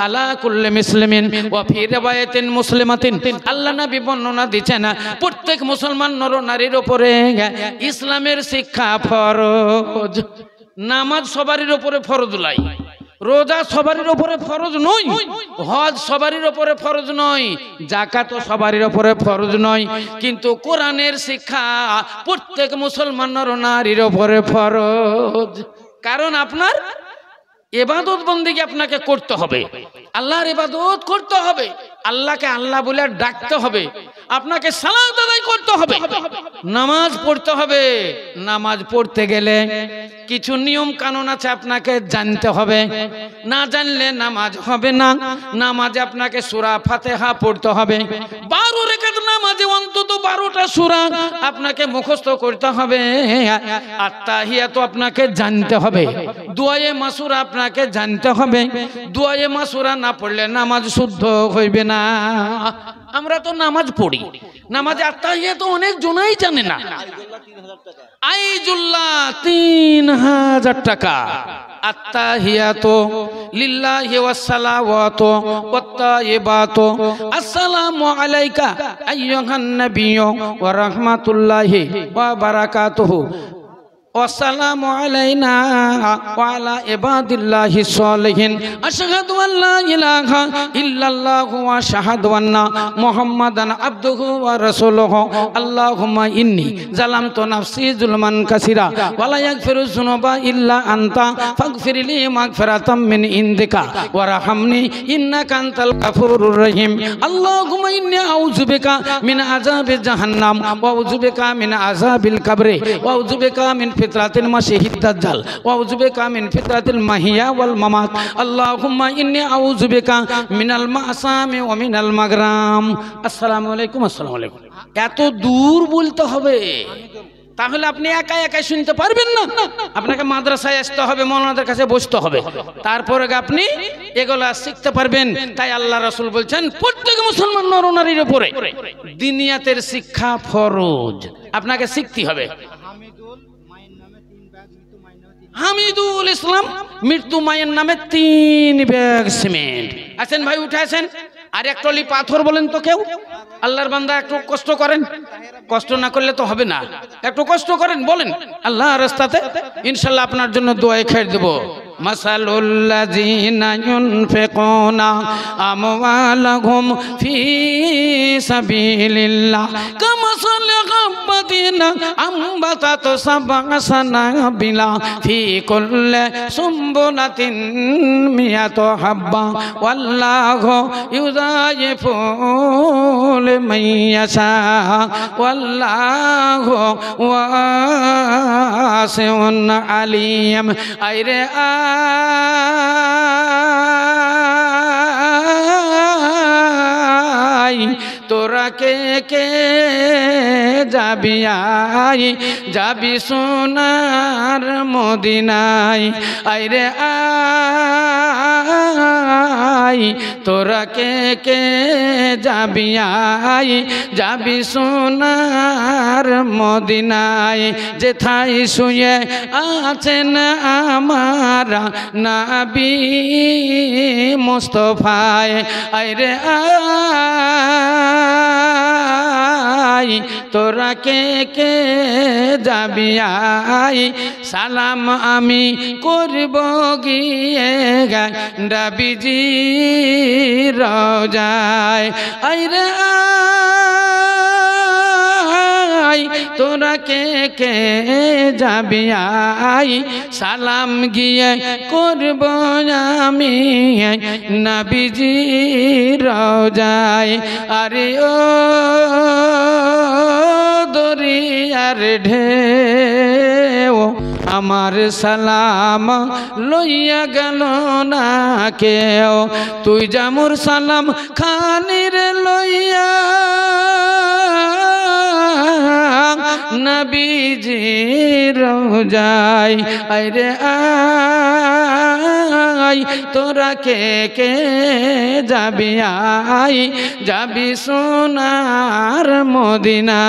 আলা কুল্লি মুসলিমিন ওয়া ফি রিওয়ায়াতিন মুসলিমাতিন আল্লাহ নবী বর্ণনা দিয়েছেন প্রত্যেক মুসলমান নর নারীর উপরে ইসলামের শিক্ষা ফরজ। নামাজ সবারই উপরে ফরজ লাই, রোজা সবারই উপরে ফরজ নয়, হজ সবারই উপরে ফরজ নয়, যাকাত সবারই উপরে ফরজ নয়, কিন্তু কোরআনের শিক্ষা প্রত্যেক মুসলমান নর নারীর উপরে ফরজ। কারণ আপনার ইবাদত বন্দেগী আপনাকে করতে হবে, আল্লাহর ইবাদত করতে হবে, আল্লাহকে আল্লাহ বলে ডাকতে হবে, আপনাকে সালাত আদায় করতে হবে, নামাজ পড়তে হবে। নামাজ পড়তে গেলে কিছু নিয়ম কানুন আছে, আপনাকে জানতে হবে, না জানলে নামাজ হবে না। নামাজে আপনাকে সূরা ফাতিহা পড়তে হবে, 12 রাকাত নামাজে অন্তত 12টা সূরা আপনাকে মুখস্থ করতে হবে। আত্তাহিয়াত আপনাকে জানতে হবে, দুআয়ে মাসুরা আপনাকে জানতে হবে। দুআয়ে মাসুরা না পড়লে নামাজ শুদ্ধ হইবে না। আমরা তো নামাজ পড়ি, নামাজে আত্তাহিয়াত অনেক জনাই জানে না। আইজুল্লাহ 3000 টাকা। আত্তাহিয়াতু লিল্লাহি ওয়াস সালাওয়াতু ওয়াত তাইয়িবাতু আসসালামু আলাইকা আইয়ুহান নাবিয়্যু ওয়া রাহমাতুল্লাহি ওয়া বারাকাতুহু ওয়াসসালামু আলাইনা ওয়া আলা ইবাদিল্লাহিস সালিহিন আশহাদু আল্লা ইলাহা ইল্লাল্লাহু ওয়া আশহাদু আন্না মুহাম্মাদান আবদুহু ওয়া রাসূলুহু আল্লাহুম্মা ইন্নী যালামতু নাফসি যুলমান কাসীরা ওয়া লা ইয়াগফিরু যুনুবা ইল্লা আনতা ফাগফিরলি মাগফিরাতাম মিন ইনদিকা ওয়ারহামনি ইন্নাকা আনতাল গাফুরুর রহিম। আল্লাহুম্মা ইন্নী আউযু বিকা মিন আযাবি জাহান্নাম ওয়া আউযু বিকা মিন আযাবিল কবরি ওয়া আউযু বিকা মিন ফিতরাতিল মাসিহিদ দাজ্জাল ওয়া আউযু বিকা মিন ফিতরাতিল মাহিয়া ওয়াল মামাত। আল্লাহুম্মা ইন্নী আউযু বিকা মিনাল মাসামি ওয়া মিনাল মাগরাম। আসসালামু আলাইকুম। আসসালামু আলাইকুম। এত দূর বলতে হবে, তাহলে আপনি একা একাই শুনতে পারবেন না। আপনাকে মাদ্রাসায় আসতে হবে, মাওলানাদের কাছে বসতে হবে, তারপরে আপনি এগুলা শিখতে পারবেন। তাই আল্লাহ রাসূল বলছেন প্রত্যেক মুসলমান নর নারীর উপরে দিনিয়াতের শিক্ষা ফরজ, আপনাকে শিখতে হবে। হামিদুল ইসলাম মৃত্যু মায়ের নামে 3 ব্যাগ সিমেন্ট। আছেন ভাই, উঠে আসেন। আর এক টলি পাথর বলেন তো কেউ? আল্লাহর বান্দা একটু কষ্ট করেন, কষ্ট না করলে তো হবে না, একটু কষ্ট করেন, বলেন আল্লাহর রাস্তাতে, ইনশাআল্লাহ আপনার জন্য দোয়া খেয়ে দেব। মাসালুল্লাযিনা ইউনফিকুনা আমওয়ালাহুম ফি সাবিলিল্লাহ কামাসালি হাব্বাতিন আমবাতাত সাবআ সানাবিলা ফি কুল্লি সুমবুলাতিন মিয়াতু হাব্বা ওয়াল্লাহু ইউযাইফু লিমান ইয়াশা ওয়াল্লাহু ওয়াসিউন আলিম। আইরে তোরা কে কে যাবি আই, যাবি সোনার মদিনায়। আইরে আই তোরা কে কে যাবি আই, যাবি সোনার মদিনায়। যেথায় শুয়ে আছেন আমার নবী মুস্তাফায়। আইরে আই তোরা কে কে যাবি আই, সালাম আমি করব গিয়ে নবীজি রওজায়। আইরে আই তোরা কে কে যাবি আই, সালাম গিয়ে করব আমি নবীজি রওজায়। আরে ও দরিয়ার ঢেউ আমার সালাম লইয়া গেল না কেউ, তুই যামুর সালাম খানির লইয়া নবীজি রওজায়। আইরে আই তোরা কে কে যাবি আই যাবি সোনার মদিনা।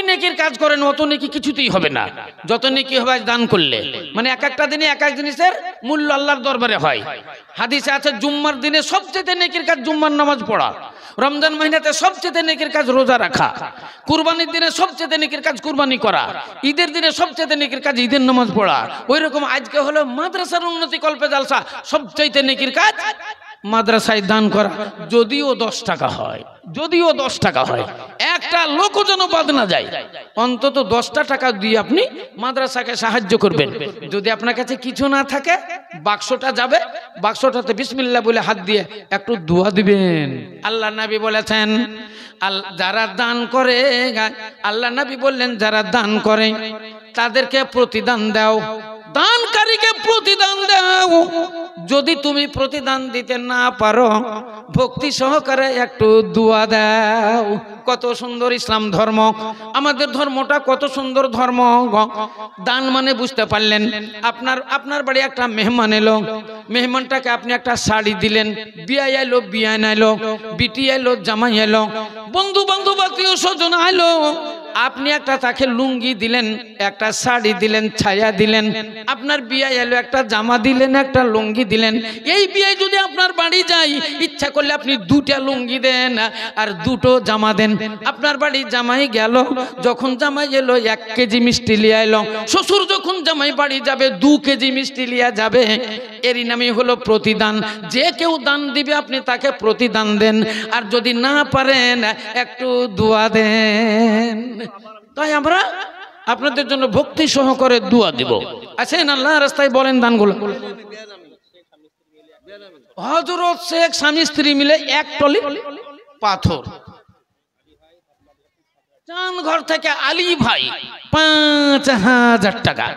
নেকির কাজ করেন অত নেকি কিছুতেই হবে না, যত নেকি হবে দান করলে। মানে এক একটা দিনে এক এক জিনিসের মূল্য আল্লাহর দরবারে হয়। হাদিসে আছে জুম্মার দিনে সবচেয়ে নেকির কাজ জুম্মার নামাজ পড়া, রমজান মাহিনাতে সবচেয়ে নেকির কাজ রোজা রাখা, কুরবানির দিনে সবচেয়ে নেকির কাজ কুরবানি করা, ঈদের দিনে সবচেয়ে নেকির কাজ ঈদের নামাজ পড়া। ওই রকম আজকে হলো মাদ্রাসার উন্নতি কল্পে জালসা, সবচেয়ে নেকির কাজ মাদ্রাসায় দান করা, যদিও 10 টাকা হয়, যদিও 10 টাকা হয়, একটা লোকও যেন বাদ না যায়, অন্তত 10টা টাকা দিয়ে আপনি মাদ্রাসাকে সাহায্য করবেন। যদি আপনার কাছে কিছু না থাকে বাক্সটা যাবে, বাক্সটাতে বিসমিল্লাহ বলে হাত দিয়ে একটু দোয়া দিবেন। আল্লাহ নবী বলেছেন যারা দান করে, আল্লাহ নবী বললেন যারা দান করে তাদেরকে প্রতিদান দাও, দানকারীকে প্রতিদান দাও। যদি তুমি প্রতিদান দিতে না পারো ভক্তি সহকারে একটু দোয়া দাও। কত সুন্দর ইসলাম ধর্ম, আমাদের ধর্মটা কত সুন্দর ধর্ম। দান মানে বুঝতে পারলেন, আপনার বাড়ি একটা মেহমান এলো, মেহমানটাকে আপনি একটা শাড়ি দিলেন, বিয়ে এলো বিয়ান এলো, বিটি এলো জামাই এলো, বন্ধু বান্ধব আত্মীয় স্বজন এলো, আপনি একটা তাকে লুঙ্গি দিলেন, একটা শাড়ি দিলেন, ছায়া দিলেন। আপনার বিয়ে এলো, একটা জামা দিলেন, একটা লুঙ্গি দিলেন। এই বিয়ে যদি আপনার বাড়ি যাই, ইচ্ছা করলে আপনি 2টা লুঙ্গি দেন আর 2টো জামা দেন। আপনার বাড়ি জামাই গেল, যখন জামাই এলো 1 কেজি মিষ্টি লিয়ে এলো, শ্বশুর যখন জামাই বাড়ি যাবে 2 কেজি মিষ্টি লিয়ে যাবে। এরই নামই হলো প্রতিদান। যে কেউ দান দিবে আপনি তাকে প্রতিদান দেন, আর যদি না পারেন একটু দোয়া দেন। তাই আমরা আপনাদের জন্য ভক্তি সহকারে দোয়া দিব। আছেন আল্লাহর রাস্তায় বলেন দানগুলো। হযরত শেখ স্বামী স্ত্রী মিলে 1 টলি পাথর। চানঘর থেকে আলী ভাই 5000 টাকা।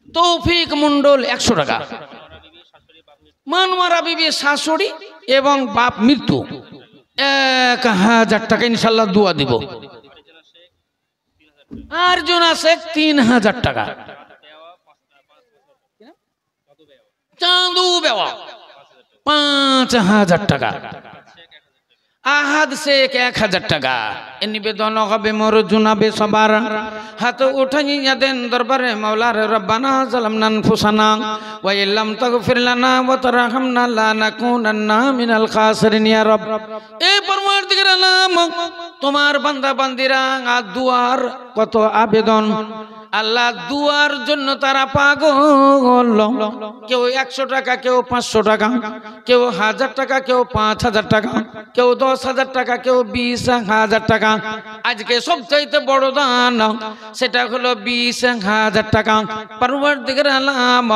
তৌফিক মন্ডল 100 টাকা। মানমারা বিবি শাশুড়ি এবং বাপ মৃত্যু 1000 টাকা ইনশাআল্লাহ দোয়া দিব। আরজনা শেখ 3000 টাকা। চাঁদু বেওয়া 5000 টাকা। আহাদ শেখ 1000 টাকা। এ নিবেদন হবে মোর জুনাবে সবার, হাত উঠাইয়া দেন দরবারে মাওলার। রব্বানা যালামনা আনফুসানা ওয়া ইল্লাম তাগফির লানা ওয়া তারহামনা লানাকুনান্না মিনাল খাসিরিন ইয়া রব। এ পরওয়ারদিগার আলম, তোমার বান্দা বান্দিরা দুয়ার কত আবেদন, আল্লাহ দুয়ার জন্য তারা পাগল। কেউ 100 টাকা, কেউ 500 টাকা, কেউ 1000 টাকা, কেউ 5000 টাকা, কেউ 10,000 টাকা, কেউ 20,000 টাকা। আজকে সবচাইতে বড় দান সেটা হলো 20,000 টাকা। পরওয়ারদিগার আলম,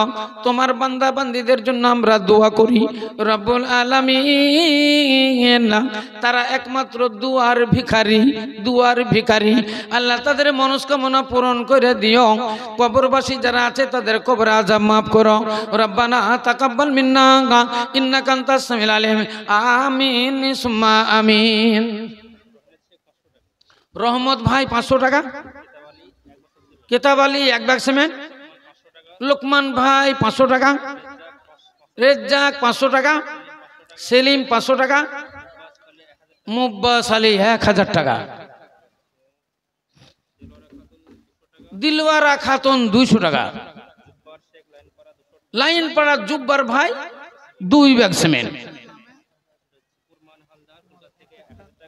তোমার বান্দা বান্দীদের জন্য আমরা দোয়া করি রব্বুল আলামিন, তারা একমাত্র দুয়ার ভিখারি, দুয়ার ভিখারি। আল্লাহ তাদের মনস্কামনা পূরণ করে দিও। কবরবাসী যারা আছে তাদের কবর আযাব মাফ করো। রব্বানা তাকাব্বাল মিন্না ইন্নাকা আনতাস সামিউল আলিম। আমিন সুম্মা আমিন। রহমত ভাই 500 টাকা। কেতাব আলী 1 ব্যাগ সিমেন্ট। লোকমান ভাই 500 টাকা। রেজ্জাক 500 টাকা। সেলিম 500 টাকা। মুব্বাস আলী 1000 টাকা। দিলওয়ারা খাতুন 200 টাকা। লাইন পাড়া জুব্বার ভাই 2 ব্যাগ সিমেন্ট।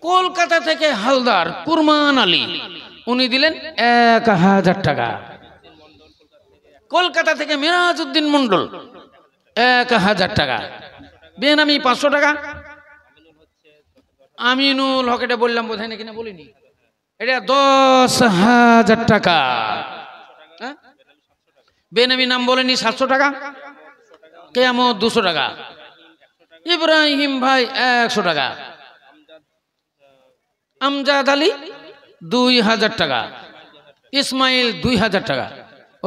কলকাতা থেকে হালদার কুরমান আলী, উনি দিলেন 1000 টাকা। কলকাতা থেকে মিরাজউদ্দিন মন্ডল 1000 টাকা। বেনামি 500 টাকা। আমিনুল হক, এটা বললাম বোধহয় নাকি না বলিনি, এটা 10,000 টাকা। বেনামি নাম বলেনি 700 টাকা। কেয়ামত 200 টাকা। ইব্রাহিম ভাই 100 টাকা। আমজাদ আলী 2000 টাকা। ইসমাইল 2000 টাকা।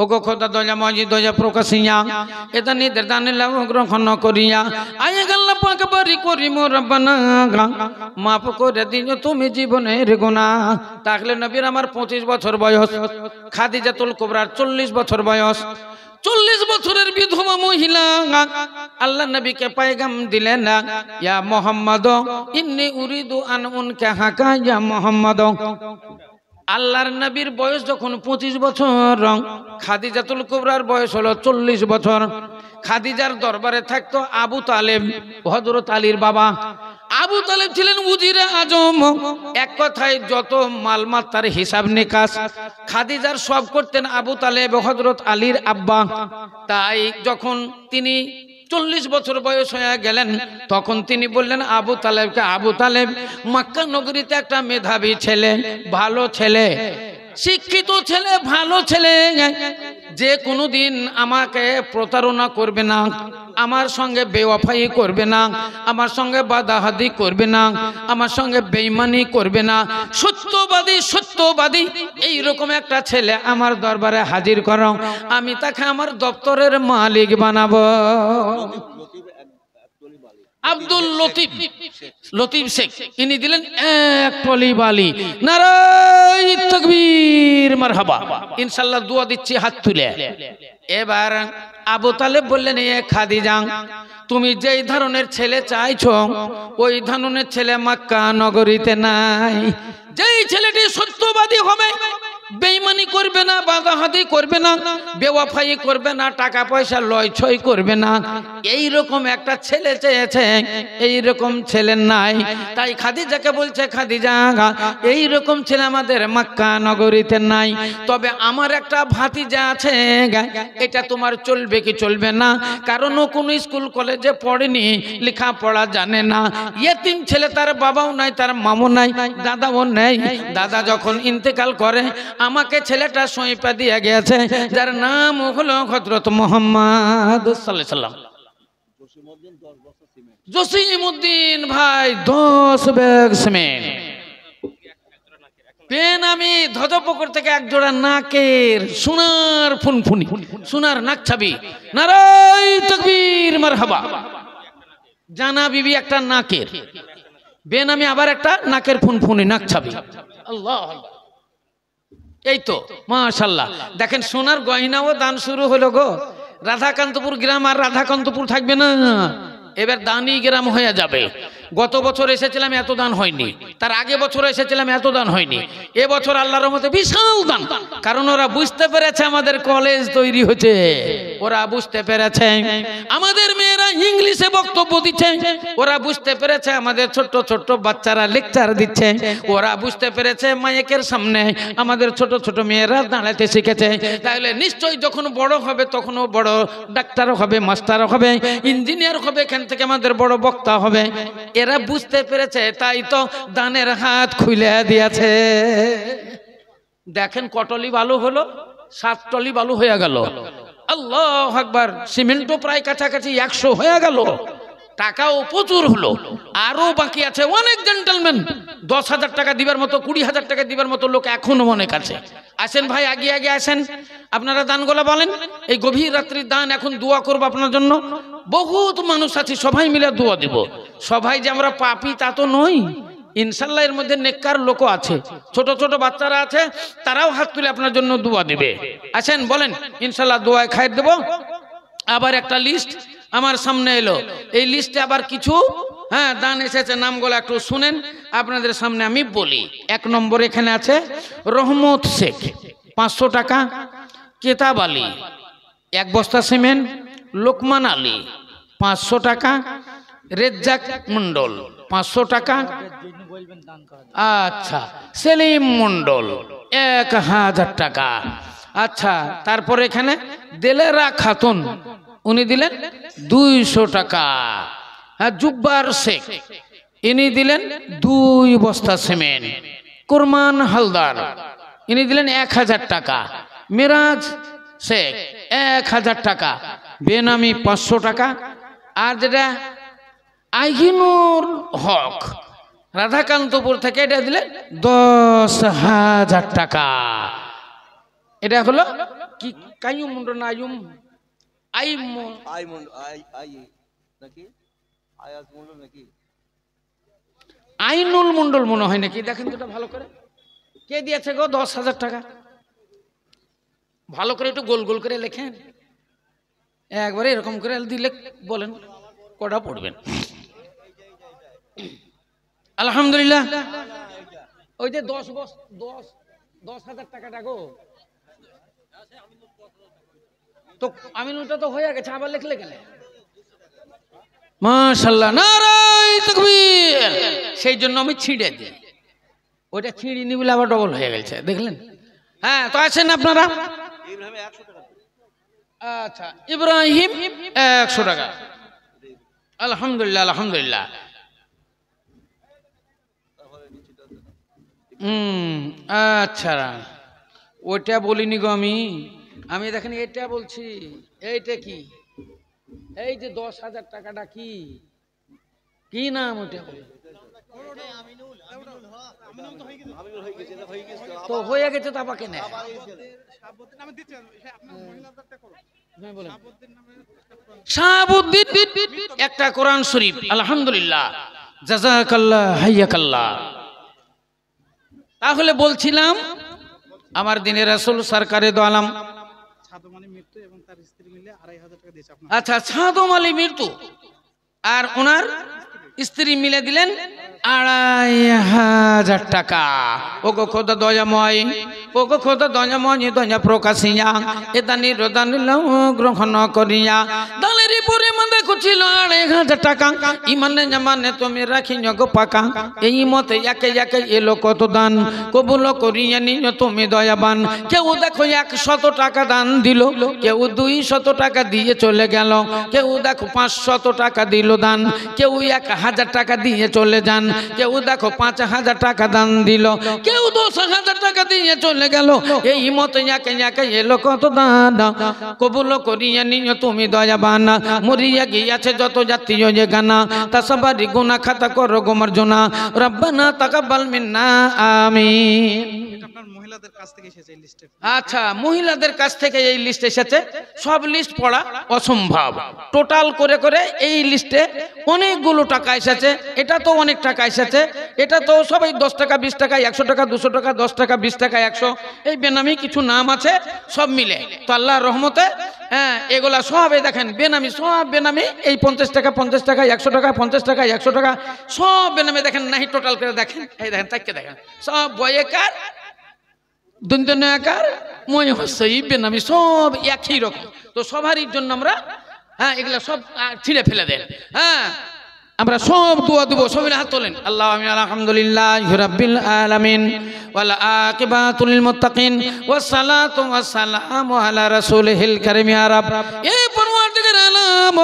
ওগো খোদা দয়া মজি দয়া প্রকাশিয়া এটা নিদের দানে লাভ গ্রহণ করিয়া আয়ে আল্লাহ পাক বারি করি মোর রব্বানা মাফ করে দিও তুমি জীবনের গুনাহ। তাহলে নবীর আমার 25 বছর বয়স, খাদিজাতুল কুবরার 40 বছর বয়স, 40 বছরের বিধবা মহিলা আল্লাহ নবীকে পয়গাম দিলেন, ইয়া মুহাম্মদ ইন্নী উরিদু আন উনকাহাকা ইয়া মুহাম্মদ। আল্লাহর নবীর বয়স যখন 25 বছর, খাদিজাতুল কুবরার বয়স হলো 40 বছর। খাদিজার দরবারে থাকতো আবু তালেব, হযরত আলীর বাবা। আবু তালেব ছিলেন উজিরে আজম। এক কথায় যত মালমাত্তার হিসাব নিকাশ খাদিজার সব করতেন আবু তালেব, হযরত আলীর আব্বা। তাই যখন তিনি 40 বছর বয়স হয়ে গেলেন, তখন তিনি বললেন আবু তালেবকে, আবু তালেব, মক্কা নগরীতে একটা মেধাবী ছেলে, ভালো ছেলে, শিক্ষিত ছেলে, ভালো ছেলে, যে কোনোদিন আমাকে প্রতারণা করবে না, আমার সঙ্গে বেওয়াফাই করবে না, আমার সঙ্গে বাদাহাদি করবে না, আমার সঙ্গে বেঈমানি করবে না, সত্যবাদী সত্যবাদী এইরকম একটা ছেলে আমার দরবারে হাজির করো, আমি তাকে আমার দপ্তরের মালিক বানাবো। আব্দুল লতিফ, লতিফ শেখ, ইনি দিলেন এক টলি বালি। নারায়ে তাকবীর, মারহাবা। ইনশাআল্লাহ দোয়া দিচ্ছি হাত তুলে। এবার আবু তালেব বললেন, এ খাদিজা, তুমি যেই ধরনের ছেলে চাইছো ওই ধরনের ছেলে মক্কা নগরীতে নাই। যেই ছেলেটি সত্যবাদী হবে, বেঈমানি করবে না, বাদাহাদি করবে না, বেওয়াফাই করবে না, টাকা পয়সা লয় ছয় করবে না, এই রকম একটা ছেলে চেয়েছে, এই রকম ছেলে নাই। তাই খাদিজাকে বলছে, খাদিজা, এই রকম ছেলে আমাদের মক্কা নগরীতে নাই। তবে আমার একটা ভাতিজা আছে, এটা তোমার চলবে কি চলবে না? কারণ ও কোনো স্কুল কলেজে পড়েনি, লেখাপড়া জানে না, ইয়েতিম ছেলে, তার বাবাও নাই, তার মামু নাই, দাদাও নেই। দাদা যখন ইন্তেকাল করে আমাকে ছেলেটা সইপা দিয়ে গেছে, যার নাম হলো হযরত মুহাম্মদ সাল্লাল্লাহু আলাইহি সাল্লাম। জসিমউদ্দিন ভাই 10 ব্যাগ সিমেন্ট। পেন আমি ধ্বজপুকুর থেকে এক জোড়া নাকের সোনার ফুনফুনি, সোনার নাক ছাবি। নারায়ে তাকবীর, মারহাবা। জানা বিবি একটা নাকের বেন, আমি আবার একটা নাকের ফুনফুনি, নাক ছাবি। আল্লাহ, এই তো মাশাআল্লাহ। দেখেন সোনার গয়নাও দান শুরু হলো গো। রাধাকান্তপুর গ্রাম আর রাধাকান্তপুর থাকবে না, এবার দানি গ্রাম হয়ে যাবে। গত বছর এসেছিলাম, এত দান হয়নি। তার আগে বছর এসেছিলাম, এত দান হয়নি। এবছর আল্লাহর রহমতে বিশাল দান। কারণ ওরা বুঝতে পেরেছে আমাদের কলেজ তৈরি হচ্ছে, ওরা বুঝতে পেরেছে আমাদের মেয়েরা ইংলিশে বক্তব্য দিচ্ছে, ওরা বুঝতে পেরেছে আমাদের ছোট্ট ছোট্ট বাচ্চারা লেকচার দিচ্ছে, ওরা বুঝতে পেরেছে মাইকের সামনে আমাদের ছোট ছোট মেয়েরা দাঁড়াতে শিখেছে। তাহলে নিশ্চয়ই যখন বড় হবে তখনও বড় ডাক্তারও হবে, মাস্টারও হবে, ইঞ্জিনিয়ার হবে, এখান থেকে আমাদের বড় বক্তা হবে। এরা বুঝতে পেরেছে, তাই তো দানের হাত খুলে দিয়েছে। দেখেন কটলি বালু হলো, 7 টলি বালু হয়ে গেল। আল্লাহু আকবার। সিমেন্টও প্রায় কাছাকাছি 100 হয়ে গেল। টাকাও প্রচুর হলো, আরো বাকি আছে। অনেক জেন্টলম্যান 10,000 টাকা দিবার মতো, 20,000 টাকা দিবার মতো লোক এখনো অনেক আছে। আসেন ভাই, আগে আগে আসেন, আপনারা দানগুলো বলেন। এই গভীর রাত্রির দান, এখন দোয়া করবো আপনার জন্য। বহুত মানুষ আছে, সবাই মিলে দোয়া দিব। সবাই যে আমরা পাপী তা তো নই, ইনশাল্লাহ এর মধ্যে নেককার লোকও আছে। ছোট ছোট বাচ্চারা আছে, তারাও হাত তুলে আপনার জন্য দোয়া দিবে। আসেন বলেন, ইনশাল্লাহ দোয়ায় খাইয়ে দেব। আবার একটা লিস্ট আমার সামনে এলো, এই লিস্টে আবার কিছু দান এসেছে, নামগুলো একটু শুনেন, আপনাদের সামনে আমি বলি। 1 নম্বর এখানে আছে রহমত শেখ, 500 টাকা। কেতাব আলী 1 বস্তা সিমেন্ট। লোকমান আলী 500 টাকা। রেজ্জাক মন্ডল 500 টাকা। আচ্ছা, সেলিম মন্ডল 1000 টাকা। আচ্ছা, তারপরে এখানে দেলেরা খাতুন, উনি দিলেন 200 টাকা। হ্যাঁ, জুব্বার শেখ, ইনি দিলেন 2 বস্তা সিমেন্ট। কুরমান হালদার, ইনি দিলেন 1000 টাকা। মিরাজ শেখ 1000 টাকা। বেনামি 500 টাকা। আর যেটা আহিনুর হক রাধাকান্তপুর থেকে, এটা দিলেন 10,000 টাকা। এটা হলো কি কাইয়ুম মন্ডল না আইয়ুম, আইনুল মন্ডল মনে হয় নাকি, দেখেন তো ভালো করে। কে দিয়েছে গো 10,000 টাকা? ভালো করে একটু গোল গোল করে লেখেন। একবারে এরকম করে দিলে বলেন কটা পড়বেন? আলহামদুলিল্লাহ। ওই যে 10,000 টাকাটা গো, তো আমিনুলটা তো হয়ে গেছে, আবার লিখলে গেলে মাশাআল্লাহ, নারায়ে তাকবীর। সেই জন্য আমি ছিঁড়ে দিই, ওইটা ছিঁড়িনি বলে আবার ডবল হয়ে গেছে, দেখলেন? হ্যাঁ, তো আছেন আপনারা? আচ্ছা, ইব্রাহিম 100 টাকা। আলহামদুলিল্লাহ, আলহামদুলিল্লাহ। আচ্ছা, ওইটা বলিনি গো আমি দেখেন এটা বলছি। এইটা কি? এই যে 10,000 টাকাটা কি কি নাম? ওইটা তো হয়ে গেছে, তো আমাকে নেয় শাহাবুদ্দিন একটা কোরআন শরীফ। আলহামদুলিল্লাহ, জাযাকাল্লাহ, হাইয়াকাল্লাহ। তাহলে বলছিলাম আমার দিনের রাসূল সরকারে দো আলম, আচ্ছা, সাদম আলী মৃত্যু আর ওনার স্ত্রী মিলে দিলেন 2,500 টাকা। ওগো খোদা দয়াময়, ওগো খোদা দয়াময়, দয়া প্রকাশিয়া এদানি রদানি গ্রহণ করিয়া দালের পরিমাণ দেখছিল 2,500 টাকা। ইমানে জামানে তুমি রাখি গো পাকা, এই মতে একে একে এলো কত দান, কবুল করিয়া নিও তুমি দয়াবান। কেউ দেখো 100 টাকা দান দিল, কেউ 200 টাকা দিয়ে চলে গেল, কেউ দেখো 500 টাকা দিল দান, কেউ 1,000 টাকা দিয়ে চলে যান, কেউ দেখো 5,000 টাকা দান দিল, কেউ 10,000 টাকা দিয়ে চলে গেল। এই মতে একে একে এলো কত দান, কবুল করিয়া নিও তুমি দয়াবান। মরিয়া গিয়াছে যত জাতীয় যে গানা, তা সবারই গুনাহ খাতা করো গো মার্জনা, রব্বানা তাকাব্বাল মিন্না আমিন। আচ্ছা, মহিলাদের কাছ থেকে এই লিস্ট এসেছে। সব লিস্ট পড়া অসম্ভব, টোটাল করে করে এই লিস্টে অনেকগুলো টাকা এসেছে। এটা তো অনেক টাকা এসেছে, এটা তো সবাই 10 টাকা, 20 টাকা, 100 টাকা, 200 টাকা, 10 টাকা, 20 টাকা, 100, এই বেনামি কিছু নাম আছে, সব মিলে তো আল্লাহর রহমতে। হ্যাঁ, এগুলা সব এই দেখেন বেনামি, সব বেনামি। এই 50 টাকা, 50 টাকা, 100 টাকা, 50 টাকা, 100 টাকা, সব বেনামি। দেখেন নাহি টোটাল করে দেখেন, এই দেখেন তাকে দেখেন, সব বয়েকার দন্তনাকার মই হচ্ছে বেনামি, সব একই রকম। তো সবারই জন্য আমরা এগুলা সব ছিঁড়ে ফেলে দেন। আমরা সব দোয়া দেব, সবাই হাত তোলেন। আল্লাহ আমিন। আলহামদুলিল্লাহি রাব্বিল আলামিন ওয়াল আকিবাতুল লিল মুত্তাকিন ওয়াস সালাতু ওয়াস সালামু আলা রাসূলিহিল কারীম। ইয়া রাব, এ পরওয়ারদিগার আলম,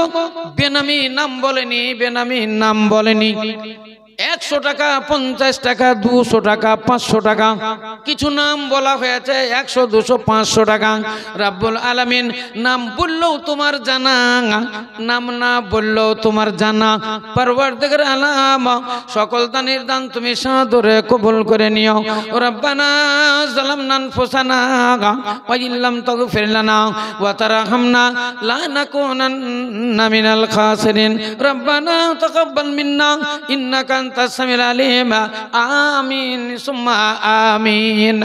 বেনামি নাম বলেনি, বেনামি নাম বলেনি। 100 টাকা, 50 টাকা, 200 টাকা, 500 টাকা, কিছু নাম বলা হয়েছে 100, 200, 500 টাকা। রাব্বুল আলামিন নাম বললেও তোমার জানা, নাম না বললেও তোমার জানা। পরওয়ারদিগার আলম, সকল দানের দান তুমি সাদরে কবুল করে নিও। রব্বানা যালামনা আনফুসানা ওয়া ইল্লাম তাগফির লানা ওয়া তারহামনা লানাকুনান্না মিনাল খাসিরিন। রব্বানা তাকাব্বাল মিন্না ইন্নাকা আনতাস সামিউল আলিম। আমিন সুম্মা আমিন।